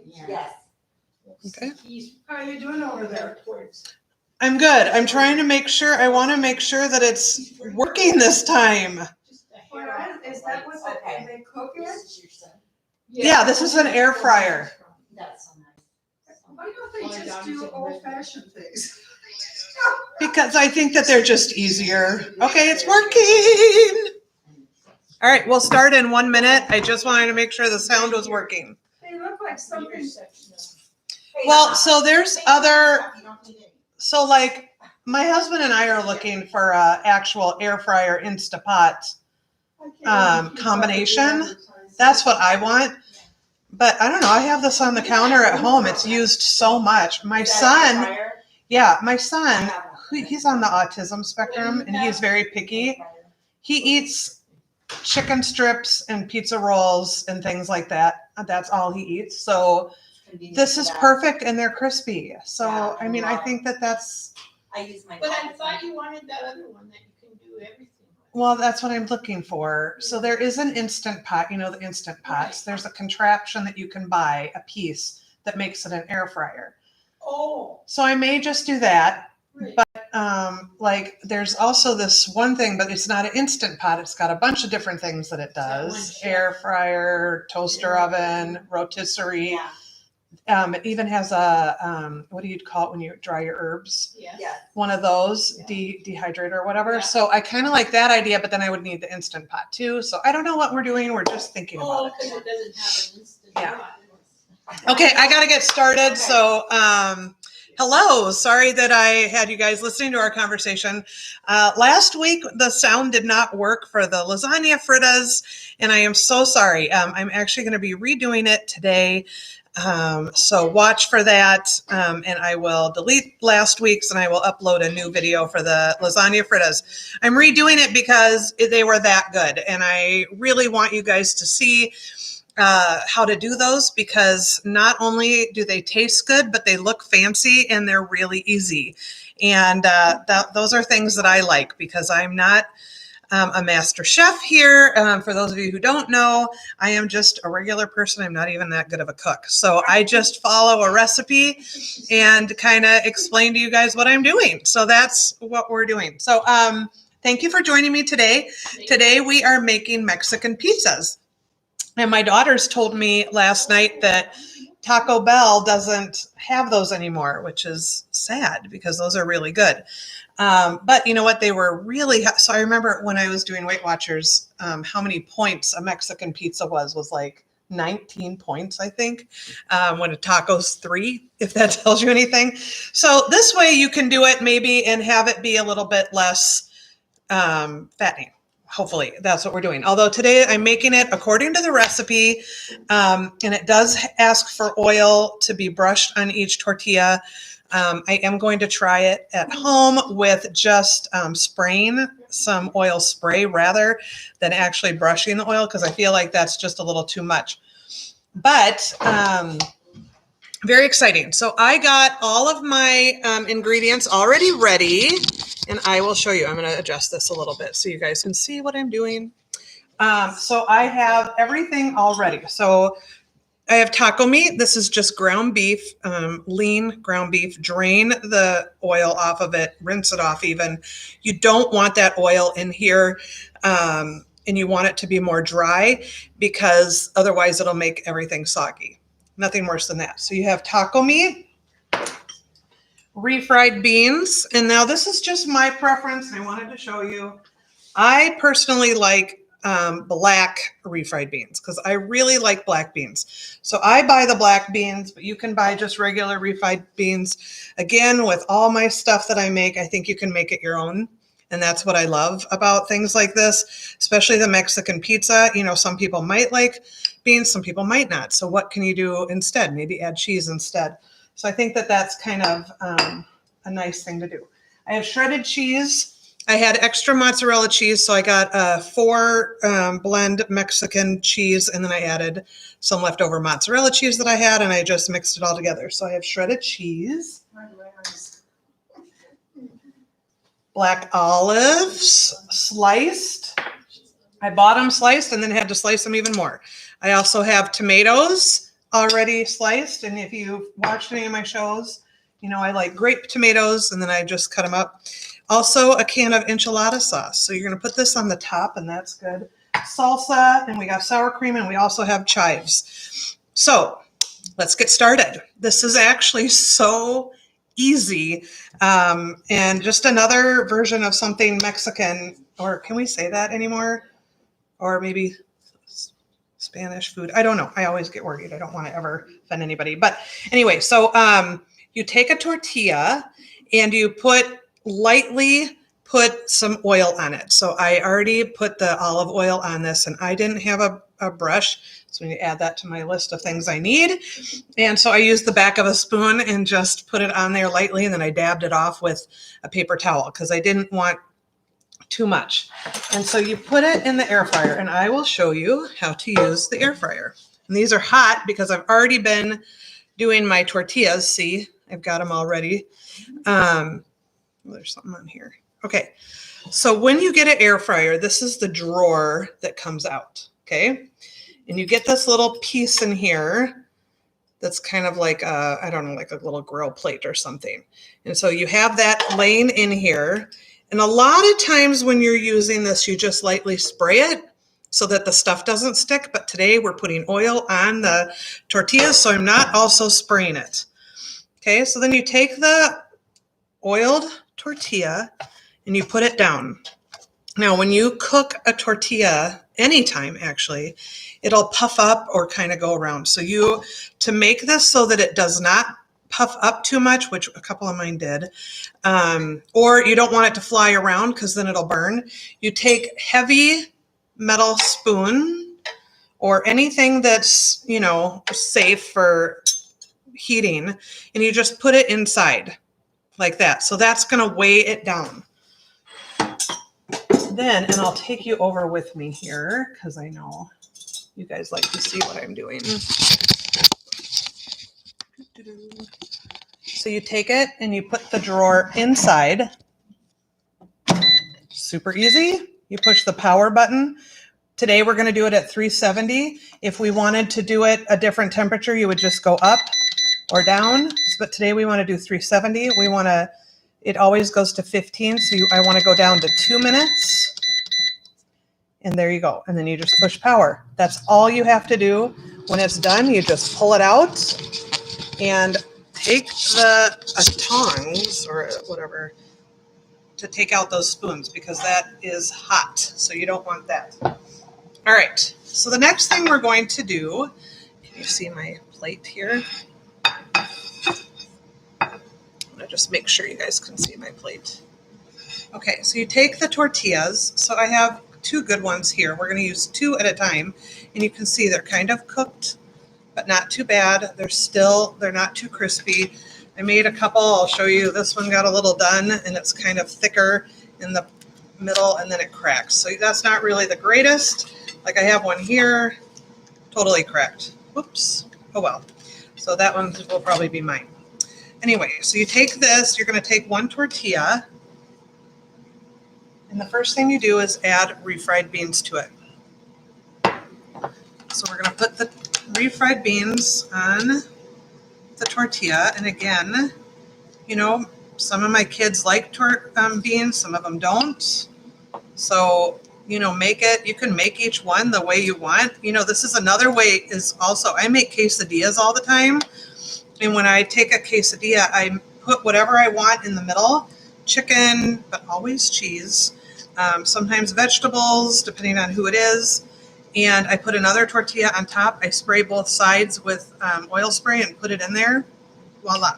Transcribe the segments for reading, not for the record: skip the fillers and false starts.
Yes. Okay. How are you doing over there? I'm good. I'm trying to make sure, I want to make sure that it's working this time. Is that what they cook in? Yeah, this is an air fryer. That's so nice. Why don't they just do old fashioned things? Because I think that they're just easier. Okay, it's working. All right, we'll start in 1 minute. I just wanted to make sure the sound was working. They look like something. Well, so there's other, so like my husband and I are looking for a actual air fryer Instapot combination. That's what I want. But I don't know. I have this on the counter at home. It's used so much. My son, he's on the autism spectrum and he's very picky. He eats chicken strips and pizza rolls and things like that. That's all he eats. So this is perfect and they're crispy. So, I mean, I think that's. I use my. But I thought you wanted that other one that you can do everything with. Well, that's what I'm looking for. So there is an Instant Pot, you know, the Instant Pots. There's a contraption that you can buy, a piece that makes it an air fryer. Oh. So I may just do that. Right. But like there's also this one thing, but it's not an Instant Pot. It's got a bunch of different things that it does. Air fryer, toaster oven, rotisserie. Yeah. It even has a, what do you call it when you dry your herbs? Yes. Yeah. One of those, dehydrator or whatever. Yeah. So I kind of like that idea, but then I would need the Instant Pot too. So I don't know what we're doing. We're just thinking about Because it. it doesn't have an instant Yeah. pot. Okay, I got to get started. So, hello. Sorry that I had you guys listening to our conversation. Last week, the sound did not work for the lasagna fritters, and I am so sorry. I'm actually going to be redoing it today. So watch for that, and I will delete last week's and I will upload a new video for the lasagna fritters. I'm redoing it because they were that good, and I really want you guys to see how to do those, because not only do they taste good, but they look fancy and they're really easy. And those are things that I like, because I'm not a master chef here. For those of you who don't know, I am just a regular person. I'm not even that good of a cook. So I just follow a recipe and kind of explain to you guys what I'm doing. So that's what we're doing. So thank you for joining me today. Today we are making Mexican pizzas. And my daughters told me last night that Taco Bell doesn't have those anymore, which is sad because those are really good. But you know what? They were really, so I remember when I was doing Weight Watchers, how many points a Mexican pizza was like 19 points, I think, when a taco's 3, if that tells you anything. So this way you can do it maybe and have it be a little bit less fattening. Hopefully that's what we're doing. Although today I'm making it according to the recipe, and it does ask for oil to be brushed on each tortilla. I am going to try it at home with just spraying some oil spray rather than actually brushing the oil, because I feel like that's just a little too much. But very exciting. So I got all of my ingredients already ready, and I will show you. I'm going to adjust this a little bit so you guys can see what I'm doing. So I have everything all ready. So I have taco meat. This is just ground beef, lean ground beef. Drain the oil off of it, rinse it off even. You don't want that oil in here, and you want it to be more dry, because otherwise it'll make everything soggy. Nothing worse than that. So you have taco meat, refried beans, and now this is just my preference, and I wanted to show you. I personally like black refried beans, because I really like black beans. So I buy the black beans, but you can buy just regular refried beans. Again, with all my stuff that I make, I think you can make it your own. And that's what I love about things like this, especially the Mexican pizza. You know, some people might like beans, some people might not. So what can you do instead? Maybe add cheese instead. So I think that that's kind of a nice thing to do. I have shredded cheese. I had extra mozzarella cheese, so I got 4 blend Mexican cheese, and then I added some leftover mozzarella cheese that I had, and I just mixed it all together. So I have shredded cheese, black olives sliced. I bought them sliced and then had to slice them even more. I also have tomatoes, already sliced. And if you've watched any of my shows, you know I like grape tomatoes, and then I just cut them up. Also a can of enchilada sauce. So you're going to put this on the top, and that's good. Salsa, and we got sour cream, and we also have chives. So let's get started. This is actually so easy, and just another version of something Mexican, or can we say that anymore? Or maybe Spanish food. I don't know. I always get worried. I don't want to ever offend anybody. But anyway, so you take a tortilla and you lightly put some oil on it. So I already put the olive oil on this, and I didn't have a brush. So I'm going to add that to my list of things I need. And so I used the back of a spoon and just put it on there lightly, and then I dabbed it off with a paper towel because I didn't want too much. And so you put it in the air fryer, and I will show you how to use the air fryer. And these are hot because I've already been doing my tortillas. See, I've got them all ready. There's something on here. Okay. So when you get an air fryer, this is the drawer that comes out. Okay. And you get this little piece in here that's kind of like I don't know, like a little grill plate or something. And so you have that laying in here. And a lot of times when you're using this, you just lightly spray it so that the stuff doesn't stick. But today we're putting oil on the tortillas, so I'm not also spraying it. Okay, so then you take the oiled tortilla and you put it down. Now, when you cook a tortilla, anytime actually, it'll puff up or kind of go around. So to make this so that it does not puff up too much, which a couple of mine did, or you don't want it to fly around because then it'll burn, you take heavy metal spoon or anything that's, you know, safe for heating, and you just put it inside like that. So that's going to weigh it down. Then, and I'll take you over with me here because I know you guys like to see what I'm doing. So you take it and you put the drawer inside. Super easy. You push the power button. Today we're going to do it at 370. If we wanted to do it a different temperature, you would just go up or down. But today we want to do 370. It always goes to 15. So I want to go down to 2 minutes. And there you go. And then you just push power. That's all you have to do. When it's done, you just pull it out and take the tongs or whatever to take out those spoons because that is hot. So you don't want that. All right. So the next thing we're going to do, can you see my plate here? I'm going to just make sure you guys can see my plate. Okay. So you take the tortillas. So I have 2 good ones here. We're going to use 2 at a time. And you can see they're kind of cooked, but not too bad. They're not too crispy. I made a couple. I'll show you. This one got a little done, and it's kind of thicker in the middle, and then it cracks. So that's not really the greatest. Like I have one here, totally cracked. Whoops. Oh, well. So that one will probably be mine. Anyway, so you take this. You're going to take 1 tortilla, and the first thing you do is add refried beans to it. So we're going to put the refried beans on the tortilla. And again, you know, some of my kids like beans, some of them don't. So, you know, you can make each one the way you want. You know, this is another way is also, I make quesadillas all the time. And when I take a quesadilla, I put whatever I want in the middle, chicken, but always cheese, sometimes vegetables, depending on who it is. And I put another tortilla on top. I spray both sides with oil spray and put it in there. Voila.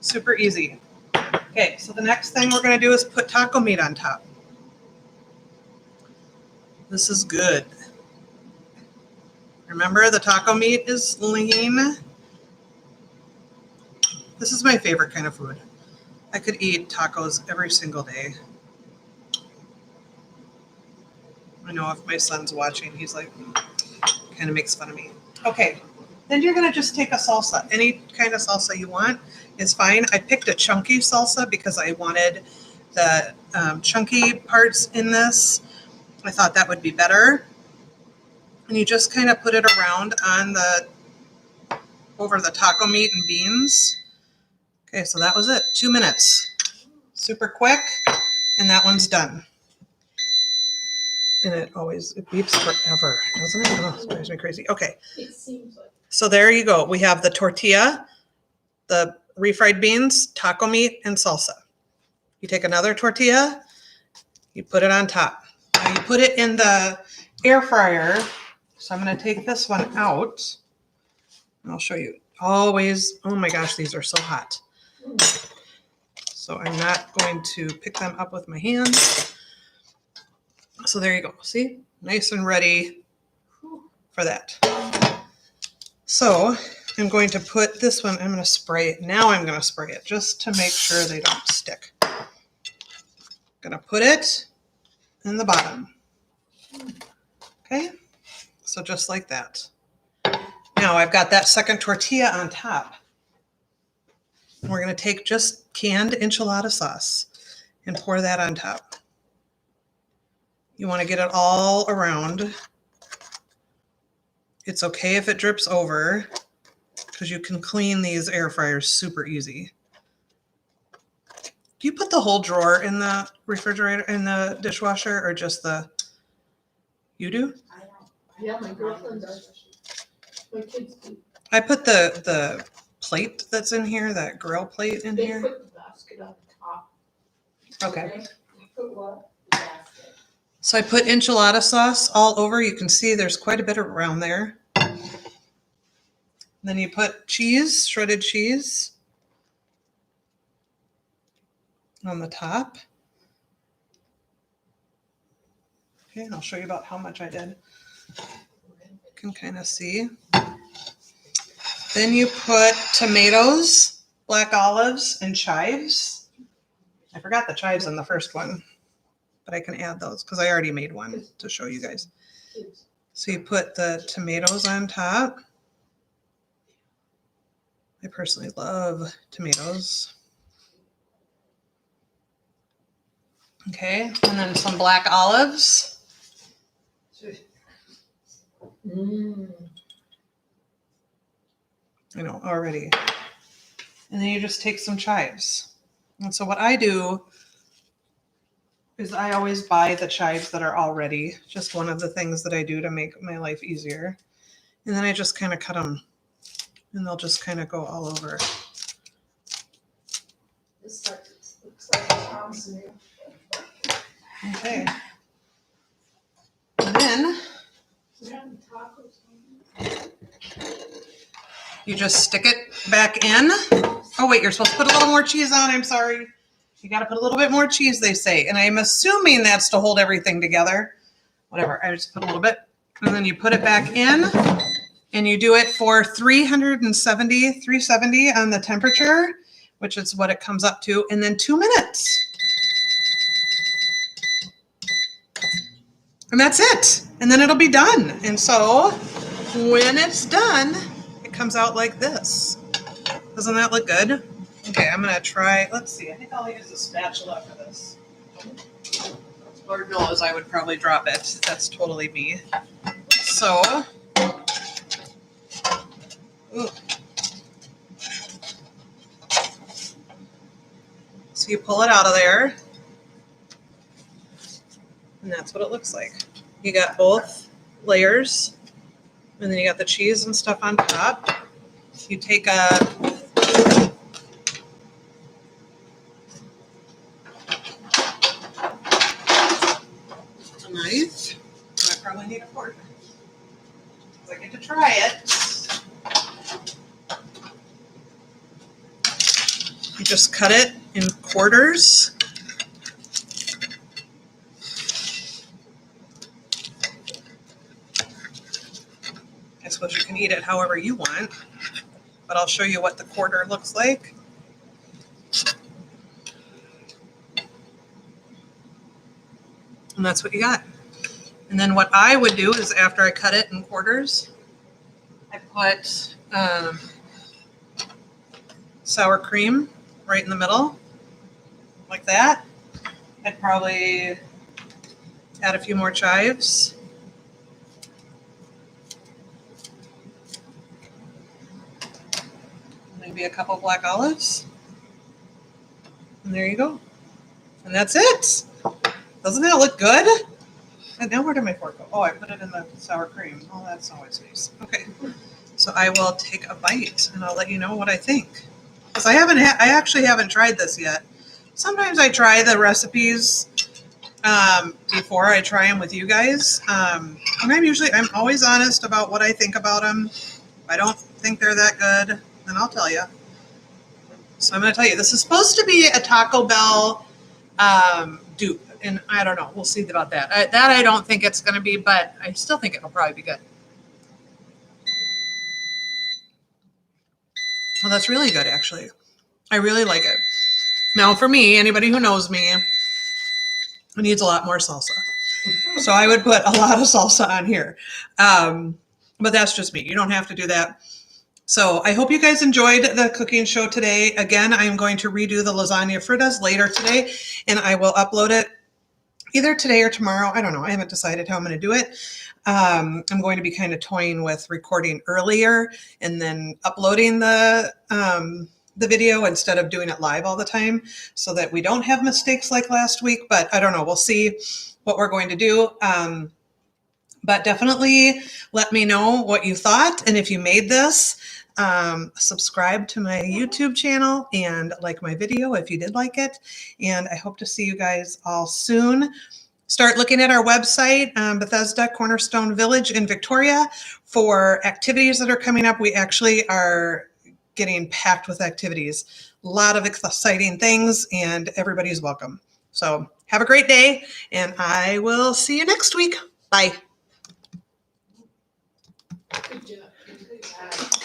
Super easy. Okay, so the next thing we're going to do is put taco meat on top. This is good. Remember, the taco meat is lean. This is my favorite kind of food. I could eat tacos every single day. I know if my son's watching, he's like, kind of makes fun of me. Okay, then you're going to just take a salsa. Any kind of salsa you want is fine. I picked a chunky salsa because I wanted the chunky parts in this. I thought that would be better. And you just kind of put it around on the over the taco meat and beans. Okay, so that was it. 2 minutes. Super quick, and that one's done. And it beeps forever, doesn't it? Oh, it drives me crazy. Okay, It seems like. so there you go. We have the tortilla, the refried beans, taco meat, and salsa. You take another tortilla, you put it on top. Now you put it in the air fryer. So I'm going to take this one out. And I'll show you. Always, oh my gosh, these are so hot. So I'm not going to pick them up with my hands. So there you go. See? Nice and ready for that. So I'm going to put this one, I'm going to spray it. Now I'm going to spray it just to make sure they don't stick. I'm going to put it in the bottom. Okay? So just like that. Now I've got that second tortilla on top. And we're going to take just canned enchilada sauce and pour that on top. You want to get it all around. It's okay if it drips over because you can clean these air fryers super easy. Do you put the whole drawer in the refrigerator, in the dishwasher, or just the, you do? I don't. Yeah, my girlfriend does. My kids do. I put the plate that's in here, that grill plate in They here. put the basket on top. Okay. You put what? Basket. So I put enchilada sauce all over. You can see there's quite a bit around there. Then you put cheese, shredded cheese on the top. Okay, and I'll show you about how much I did. You can kind of see. Then you put tomatoes, black olives, and chives. I forgot the chives in the first one, but I can add those because I already made one to show you guys. So you put the tomatoes on top. I personally love tomatoes. Okay, and then some black olives. You know, already. And then you just take some chives. And so what I do is I always buy the chives that are already. Just one of the things that I do to make my life easier. And then I just kind of cut them. And they'll just kind of go all over. This looks like a Tom's meal. Okay. And then We have tacos. you just stick it back in. Oh, wait, you're supposed to put a little more cheese on. I'm sorry. You got to put a little bit more cheese, they say. And I'm assuming that's to hold everything together. Whatever. I just put a little bit. And then you put it back in. And you do it for 370 on the temperature, which is what it comes up to. And then 2 minutes. And that's it. And then it'll be done. And so when it's done, it comes out like this. Doesn't that look good? Okay, I'm going to try. Let's see. I think I'll use a spatula for this. Lord knows I would probably drop it. That's totally me. So, ooh. So you pull it out of there. And that's what it looks like. You got both layers, and then you got the cheese and stuff on top. You take a knife. I probably need a fork. I get to try it. You just cut it in quarters. I suppose you can eat it however you want, but I'll show you what the quarter looks like. And that's what you got. And then what I would do is after I cut it in quarters, I put sour cream right in the middle, like that. I'd probably add a few more chives. maybe a couple black olives. And there you go. And that's it. Doesn't that look good? And now where did my fork go? Oh, I put it in the sour cream. Oh, that's always nice. Okay. So I will take a bite and I'll let you know what I think. Because I actually haven't tried this yet. Sometimes I try the recipes before I try them with you guys. And I'm always honest about what I think about them. If I don't think they're that good, then I'll tell you. So I'm going to tell you, this is supposed to be a Taco Bell dupe. And I don't know. We'll see about that. I don't think it's going to be, but I still think it'll probably be good. Well, that's really good, actually. I really like it. Now, for me, anybody who knows me, it needs a lot more salsa. So I would put a lot of salsa on here. But that's just me. You don't have to do that. So I hope you guys enjoyed the cooking show today. Again, I'm going to redo the lasagna fritas later today, and I will upload it either today or tomorrow. I don't know. I haven't decided how I'm going to do it. I'm going to be kind of toying with recording earlier and then uploading the video instead of doing it live all the time so that we don't have mistakes like last week. But I don't know. We'll see what we're going to do. But definitely let me know what you thought. And if you made this, subscribe to my YouTube channel and like my video if you did like it. And I hope to see you guys all soon. Start looking at our website, Bethesda Cornerstone Village in Victoria, for activities that are coming up. We actually are getting packed with activities. A lot of exciting things, and everybody's welcome. So have a great day, and I will see you next week. Bye. Good job. Good job.